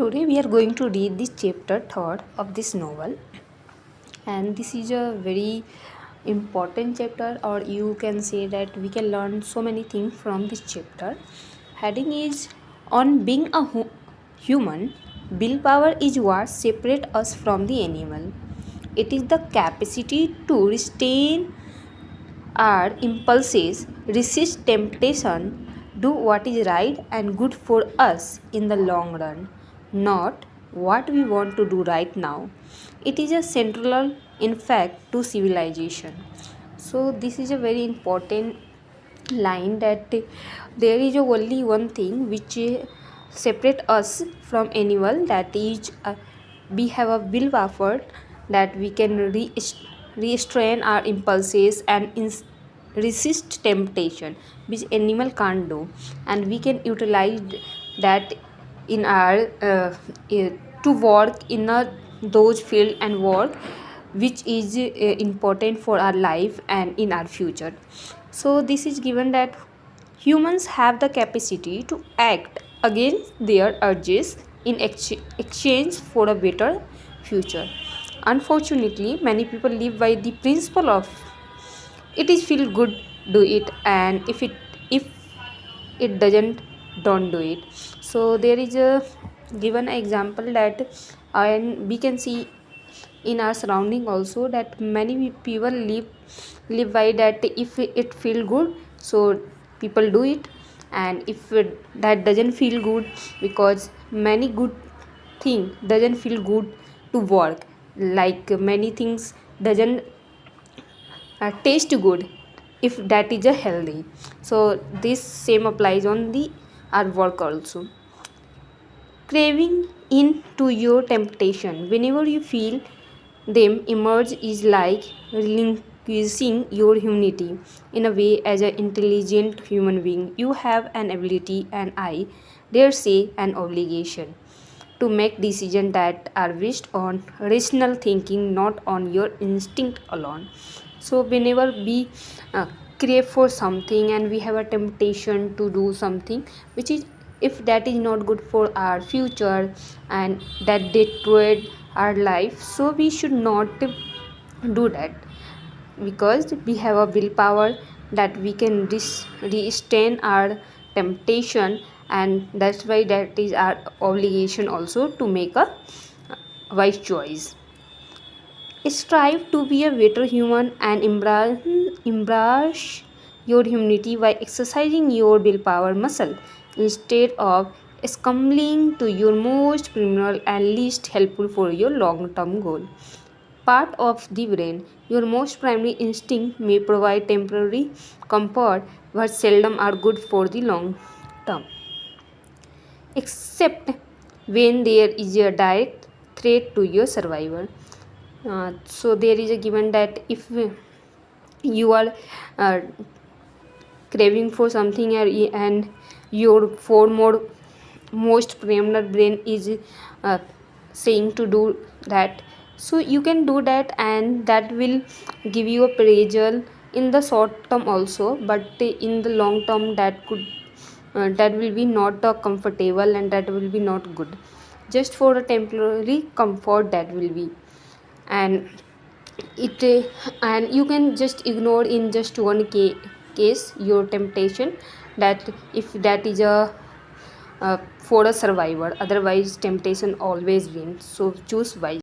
Today we are going to read this chapter third of this novel, and this is a very important chapter, or you can say that we can learn so many things from this chapter. Heading is on being a human. Willpower is what separates us from the animal. It is the capacity to restrain our impulses, resist temptation, do what is right and good for us in the long run, not what we want to do right now. It is a central, in fact, to civilization. So, this is a very important line that there is only one thing which separate us from animal, that is we have a willpower that we can restrain our impulses and resist temptation, which animal can't do, and we can utilize that in our to work in those field and work which is important for our life and in our future. So this is given that humans have the capacity to act against their urges in exchange for a better future. Unfortunately, many people live by the principle of it is feel good, do it, and if it doesn't, don't do it. So there is a given example that, and we can see in our surrounding also, that many people live by that if it feel good, so people do it, and if that doesn't feel good, because many good thing doesn't feel good to work, like many things doesn't taste good if that is a healthy. So this same applies on the our work also. Craving into your temptation whenever you feel them emerge is like relinquishing your humanity. In a way, as an intelligent human being, you have an ability, and I dare say an obligation, to make decisions that are based on rational thinking, not on your instinct alone. So whenever we crave for something and we have a temptation to do something which is, if that is not good for our future and that destroyed our life, so we should not do that, because we have a willpower that we can restrain our temptation, and that's why that is our obligation also to make a wise choice. Strive to be a better human and embrace your humanity by exercising your willpower muscle instead of succumbing to your most primal and least helpful for your long-term goal. Part of the brain, your most primary instinct may provide temporary comfort but seldom are good for the long term, except when there is a direct threat to your survival. So there is a given that if you are uh, craving for something, and your four more most primal brain is saying to do that, so you can do that, and that will give you a pleasure in the short term also, but in the long term that could that will be not comfortable, and that will be not good, just for a temporary comfort that will be. And it and you can just ignore in just one case your temptation, that if that is a for a survivor, otherwise temptation always wins. So choose wisely.